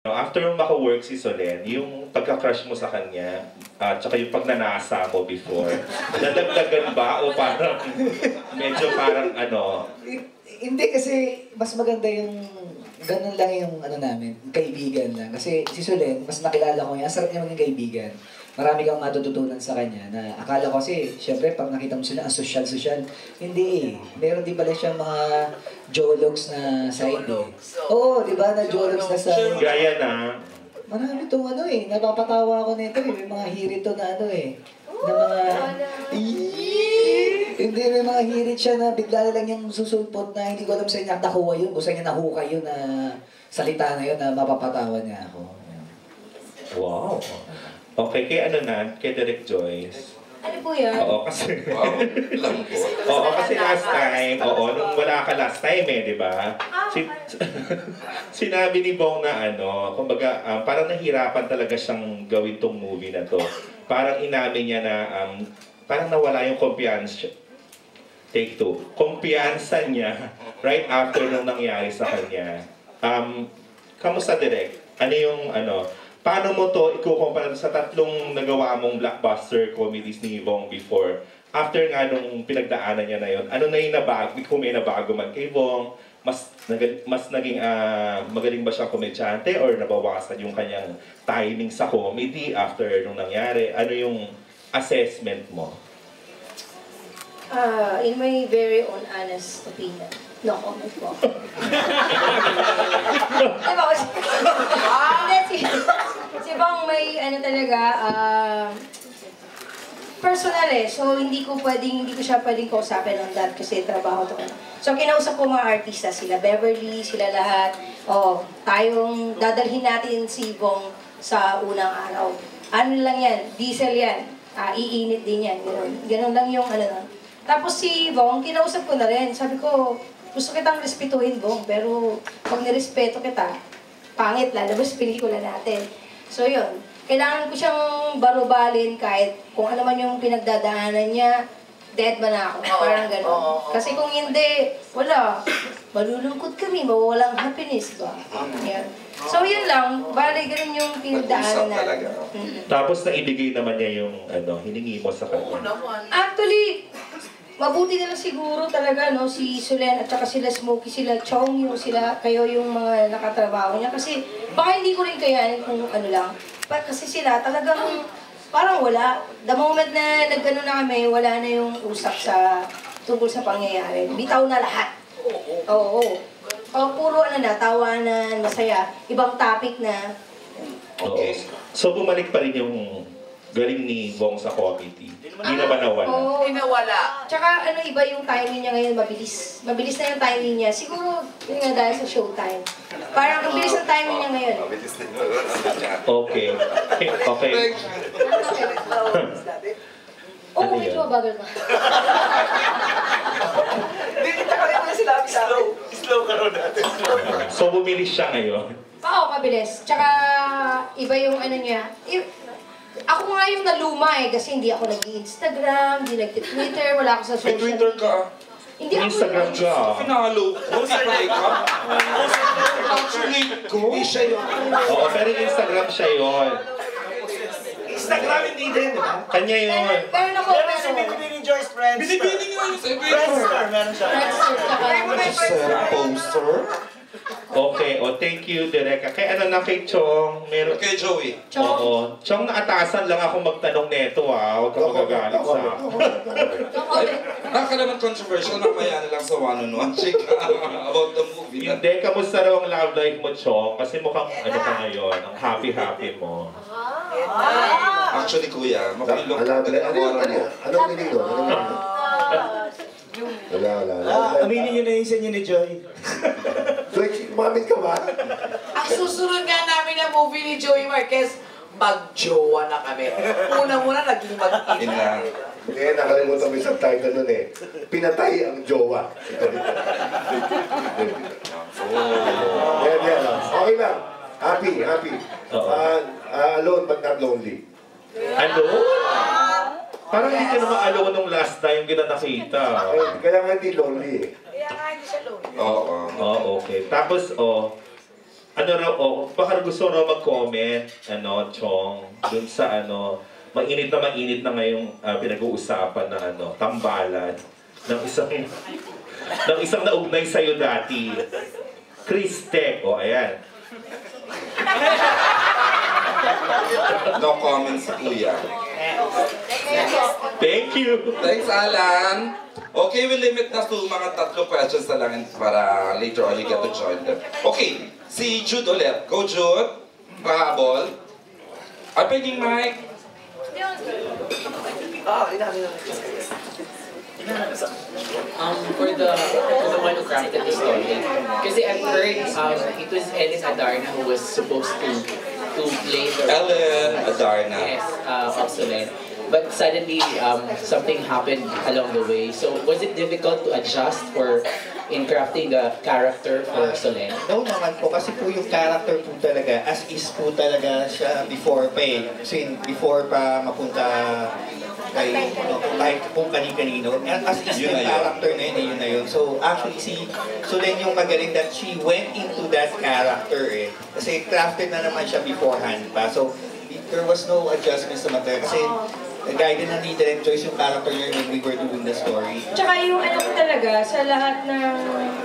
After mong maka-work si Solen, yung pagka-crush mo sa kanya, at saka yung pagnanasa mo before, nadagdagan ba o parang medyo parang ano? Hindi kasi mas maganda yung ganun lang yung ano namin, kaibigan lang. Kasi si Solen, mas nakilala ko niya, ang sarap niya maging kaibigan. Marami kang matututunan sa kanya na akala ko kasi, syempre pag nakita mo sila, ang social-social. Hindi eh. Meron din pala siyang mga jologs na side eh. Oo, di ba? Na jologs na side. Gaya na. Marami itong ano eh. Napapatawa ako nito eh. May mga hirit to na ano eh. Na mga... Hindi, may mga hirit siya na bigla na lang yung susulpot na hindi ko alam sa niya nakuha yun. Kung saan niya nahukay yun na salita na yun na mapapatawa niya ako. Wow. Okay, kay ano na, kay Direk Joyce. Ano po yan? Oo, kasi... Wow, lang po. Oo, kasi last time, nung wala ka last time eh, di ba? Sinabi ni Bong na ano, kumbaga, parang nahirapan talaga siyang gawin tong movie na to. Parang inamin niya na, parang nawala yung kumpiyansa. Take two. Kumpiyansa niya right after nung nangyari sa kanya. Kamusta, Direk? Ano yung, paano mo to ikukumpara sa tatlong nagawa mong blockbuster comedies ni Bong before? After nga nung pinagdaanan niya na yun, ano na yung nabago? Kung may nabago man kay Bong, mas naging magaling ba siyang komedyante or nabawasan yung kanyang timing sa comedy after nung nangyari? Ano yung assessment mo? In my very own honest opinion, no comment po. Diba kasi, si Bong may talaga, personal eh. So hindi ko siya pwedeng kausapin on that kasi trabaho to. So kinausap ko mga artista, sila Beverly, sila lahat. Tayong dadalhin natin si Bong sa unang araw. Ano lang yan, diesel yan. Iinit din yan. Ganun lang yung Tapos si Bong, kinausap ko na rin. Sabi ko, gusto kitang respetuhin, Bong, pero pag nirespeto kita, pangit, lalabas pelikula natin. So yun, kailangan ko siyang barubalin kahit kung ano man yung pinagdadaanan niya, dead ba na ako? Parang gano'n. Kasi kung hindi, wala. Malulungkot kami, mawawalang happiness ba? Yan. So yun lang, bali ganun yung pinagdaanan natin. Tapos naibigay naman niya yung hiningi mo sa kanya. Actually, mabuti na lang siguro talaga, no, si Solen at saka sila Smokey, sila Chong, kayo yung mga nakatrabaho niya. Kasi baka hindi ko rin kayanin kung ano lang. Kasi sila talagang parang wala. The moment na nagano na kami, wala na yung usap tungkol sa pangyayari. Bitaw na lahat. Oo. Puro tawanan, masaya. Ibang topic na. Okay. So bumalik pa rin yung galing ni Bong sa comedy. Hindi na ba nawala? Oo, nawala. Tsaka iba yung timing niya ngayon, mabilis. Mabilis na yung timing niya. Siguro, yun nga dahil sa showtime. Parang mabilis ang timing niya ngayon. Okay. Okay. Oo, medyo mabagal ka. Hindi kita pa rin sinabi sa akin. Slow ka rin natin. So bumilis siya ngayon? Oo, mabilis. Tsaka, iba yung niya. Ako nga yung naluma kasi hindi ako nag-Instagram, hindi nag-Twitter, wala ako sa social media. May Twitter ka? Hindi ako Instagram ka. Pinalo ko, sapay ka. Actually, ko. Hindi siya yun. Oo, pero Instagram siya yun. Instagram hindi din, di ba? Kanya yun. Meron ako, Meron si Binibini Joyce Friendster. Binibini nga yung sa Friendster, meron siya. Poster? Okay, thank you, Direk. Kay kay Chong, meron... Kay Joey. Oo. Chong, naatasan lang ako magtanong neto, Huwag ka magagalit sa akin. Nakakalaman controversial, mamaya na lang sa one-on-one. Check about the movie. Hindi, kamusta raw ang love life mo, Chong? Kasi mukhang ka ngayon, ang happy-happy mo. Actually, kuya, mapilok. Anong meaning doon? Wala. Aminin nyo na yung sa inyo ni Joy. Joy, kumamit ka ba? Ang susunod nga namin na movie ni Joey Marquez, mag-jowa na kami. Una-muna naging mag-ina. Hindi, nakalimutan mo isang title nun eh. Pinatay ang jowa. Yan. Okay lang. Happy. Alone but not lonely. Alone? Parang hindi ka naman alone nung last time kita nakita. Kaya nga hindi lonely eh. Kaya nga hindi siya lonely. Oo. Okay. Tapos, ano raw, baka gusto raw mag-comment, Chong, dun sa mainit na ngayong pinag-uusapan na tambalan ng isang naugnay sa'yo dati. Chris Tech, ayan. No comments, kuya. Thank you. Thanks, Alan. Okay, we limit na to mga 3 questions na lang para later on you get to join them. Okay, si Jude ulit. Go, Jude. Pahabol. Pwedeng mic. For the one who crafted the story, kasi I've heard it was Ellen Adarna who was supposed to play the Ellen Adarna. Yes, of Solen. But suddenly something happened along the way. So was it difficult to adjust in crafting the character for Solen? No naman po, kasi po yung character po talaga, as is po talaga siya before pa eh. Kasi before pa mapunta kay kahit po kani-kanino. And as is Yun yung na yun. character na yun na yun. So actually si Solen yung magaling that she went into that character eh. Kasi crafted na naman siya beforehand pa. So there was no adjustments naman talaga. Kasi guided na ni Direct Joyce yung character niya when we were doing the story. Tsaka yung ko talaga, sa lahat ng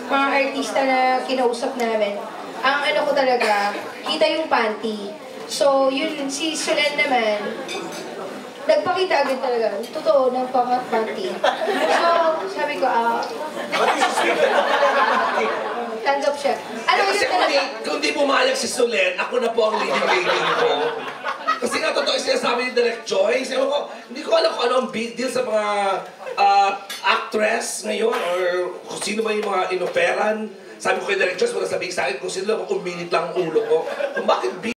mga artista na kinausap namin, ang ko talaga, kita yung panty. So, yun, si Solen naman, nagpakita agad talaga, totoo, ng panty. So, sabi ko, tanggap siya. Kasi Yun talaga? kung di pumayag si Solen, ako na po ang leading lady nito. Kasi nga, totoo yung sinasabi ni Direct Joyce. Ewan ko, hindi ko alam kung ano ang big deal sa mga actress ngayon or kung sino man yung mga inoperan. Sabi ko kay Direct Joyce, wala sabihin sa akin kung sino lang, kung minute lang ang ulo ko. Kung bakit